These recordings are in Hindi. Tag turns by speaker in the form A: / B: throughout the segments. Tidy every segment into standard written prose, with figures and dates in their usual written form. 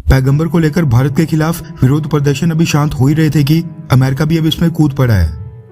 A: पैगंबर को लेकर भारत के खिलाफ विरोध प्रदर्शन अभी शांत हो ही रहे थे कि अमेरिका भी अब इसमें कूद पड़ा है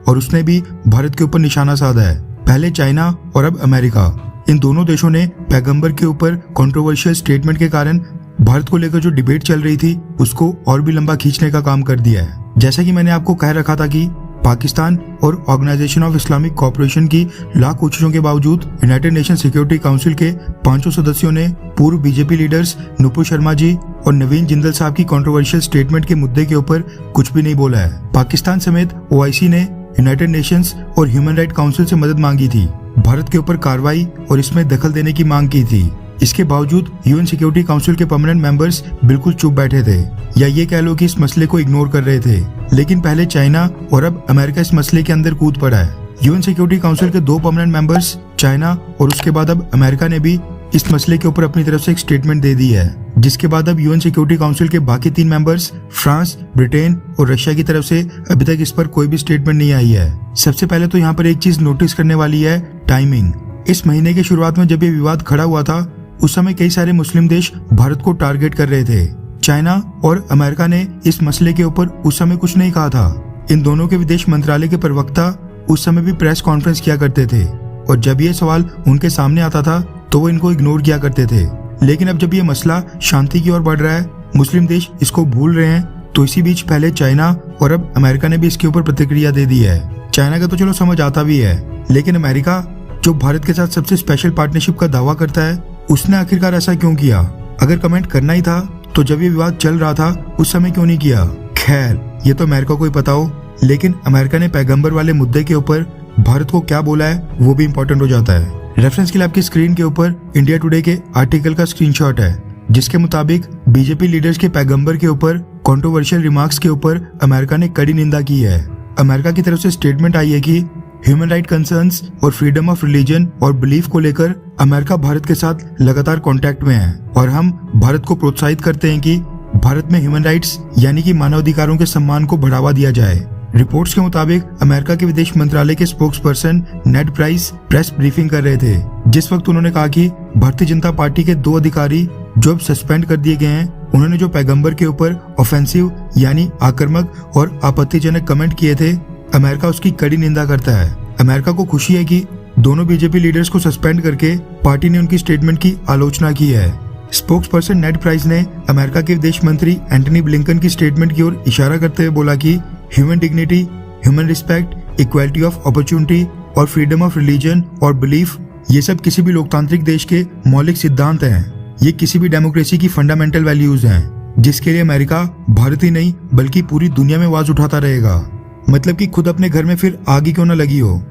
A: और उसने भी भारत के ऊपर निशाना साधा है। पहले चाइना और अब अमेरिका, इन दोनों देशों ने पैगंबर के ऊपर कंट्रोवर्शियल स्टेटमेंट के कारण भारत को लेकर जो डिबेट चल रही थी उसको और भी लंबा खींचने का काम कर दिया है। जैसा कि मैंने आपको कह रखा था कि पाकिस्तान और ऑर्गेनाइजेशन ऑफ इस्लामिक कोऑपरेशन की लाख कोशिशों के बावजूद यूनाइटेड नेशन सिक्योरिटी काउंसिल के 500 सदस्यों ने पूर्व बीजेपी लीडर्स नुपुर शर्मा जी और नवीन जिंदल साहब की कंट्रोवर्शियल स्टेटमेंट के मुद्दे के ऊपर कुछ भी नहीं बोला है। पाकिस्तान समेत ओआईसी ने यूनाइटेड नेशंस और ह्यूमन राइट काउंसिल से मदद मांगी थी, भारत के ऊपर कार्रवाई और इसमें दखल देने की मांग की थी। इसके बावजूद यूएन सिक्योरिटी काउंसिल के परमानेंट मेंबर्स बिल्कुल चुप बैठे थे, या ये कह लो कि इस मसले को इग्नोर कर रहे थे। लेकिन पहले चाइना और अब अमेरिका इस मसले के अंदर कूद पड़ा है। यूएन सिक्योरिटी काउंसिल के 2 परमानेंट मेंबर्स चाइना और उसके बाद अब अमेरिका ने भी इस मसले के ऊपर अपनी तरफ से एक स्टेटमेंट दे दी है, जिसके बाद अब यूएन सिक्योरिटी काउंसिल के बाकी 3 मेंबर्स फ्रांस, ब्रिटेन और रशिया की तरफ से अभी तक इस पर कोई भी स्टेटमेंट नहीं आई है। सबसे पहले तो यहाँ पर एक चीज नोटिस करने वाली है, टाइमिंग। इस महीने के शुरुआत में जब ये विवाद खड़ा हुआ था उस समय कई सारे मुस्लिम देश भारत को टारगेट कर रहे थे। चाइना और अमेरिका ने इस मसले के ऊपर उस समय कुछ नहीं कहा था। इन दोनों के विदेश मंत्रालय के प्रवक्ता उस समय भी प्रेस कॉन्फ्रेंस किया करते थे और जब ये सवाल उनके सामने आता था तो वो इनको इग्नोर किया करते थे। लेकिन अब जब ये मसला शांति की ओर बढ़ रहा है, मुस्लिम देश इसको भूल रहे हैं, तो इसी बीच पहले चाइना और अब अमेरिका ने भी इसके ऊपर प्रतिक्रिया दे दी है। चाइना का तो चलो समझ आता भी है, लेकिन अमेरिका जो भारत के साथ सबसे स्पेशल पार्टनरशिप का दावा करता है, उसने आखिरकार ऐसा क्यों किया? अगर कमेंट करना ही था तो जब ये विवाद चल रहा था उस समय क्यों नहीं किया? खैर, ये तो अमेरिका को ही पता हो, लेकिन अमेरिका ने पैगंबर वाले मुद्दे के ऊपर भारत को क्या बोला है वो भी इम्पोर्टेंट हो जाता है। रेफरेंस के लिए आपकी स्क्रीन के ऊपर इंडिया टुडे के आर्टिकल का स्क्रीनशॉट है, जिसके मुताबिक बीजेपी लीडर्स के पैगंबर के ऊपर कंट्रोवर्शियल रिमार्क्स के ऊपर अमेरिका ने कड़ी निंदा की है। अमेरिका की तरफ से स्टेटमेंट आई है कि ह्यूमन राइट कंसर्न्स और फ्रीडम ऑफ रिलीजन और बिलीफ को लेकर अमेरिका भारत के साथ लगातार कांटेक्ट में है और हम भारत को प्रोत्साहित करते हैं कि भारत में ह्यूमन राइट्स यानी कि मानवाधिकारों के सम्मान को बढ़ावा दिया जाए। रिपोर्ट्स के मुताबिक अमेरिका के विदेश मंत्रालय के स्पोक्स पर्सन नेड प्राइस प्रेस ब्रीफिंग कर रहे थे, जिस वक्त उन्होंने कहा कि भारतीय जनता पार्टी के 2 अधिकारी जो अब सस्पेंड कर दिए गए हैं, उन्होंने जो पैगंबर के ऊपर ऑफेंसिव यानी आक्रामक और आपत्तिजनक कमेंट किए थे, अमेरिका उसकी कड़ी निंदा करता है। अमेरिका को खुशी है कि दोनों बीजेपी लीडर्स को सस्पेंड करके पार्टी ने उनकी स्टेटमेंट की आलोचना की है। स्पोक्स पर्सन नेड प्राइस ने अमेरिका के विदेश मंत्री एंटनी ब्लिंकन की स्टेटमेंट की ओर इशारा करते हुए बोला कि human dignity, human respect, equality of opportunity और फ्रीडम ऑफ रिलीजन और बिलीफ, ये सब किसी भी लोकतांत्रिक देश के मौलिक सिद्धांत हैं। ये किसी भी डेमोक्रेसी की फंडामेंटल वैल्यूज हैं, जिसके लिए अमेरिका भारत ही नहीं बल्कि पूरी दुनिया में आवाज उठाता रहेगा। मतलब कि खुद अपने घर में फिर आग ही क्यों न लगी हो,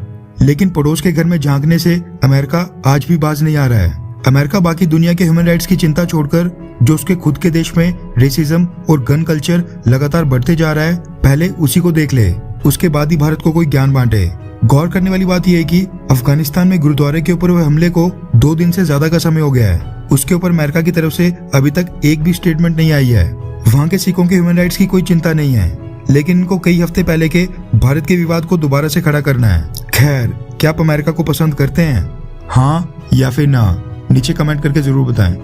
A: लेकिन पड़ोस के घर में झांकने से अमेरिका आज भी बाज नहीं आ रहा है। अमेरिका बाकी दुनिया के ह्यूमन राइट्स की चिंता छोड़कर जो उसके खुद के देश में रेसिज्म और गन कल्चर लगातार बढ़ते जा रहा है, पहले उसी को देख ले, उसके बाद ही भारत को कोई ज्ञान बांटे। गौर करने वाली बात यह है कि अफगानिस्तान में गुरुद्वारे के ऊपर हुए हमले को 2 दिन से ज्यादा का समय हो गया है, उसके ऊपर अमेरिका की तरफ से अभी तक एक भी स्टेटमेंट नहीं आई है। वहाँ के सिखों के ह्यूमन राइट्स की कोई चिंता नहीं है, लेकिन इनको कई हफ्ते पहले के भारत के विवाद को दोबारा से खड़ा करना है। खैर, क्या आप अमेरिका को पसंद करते हैं? हाँ या फिर ना? नीचे कमेंट करके जरूर बताएं।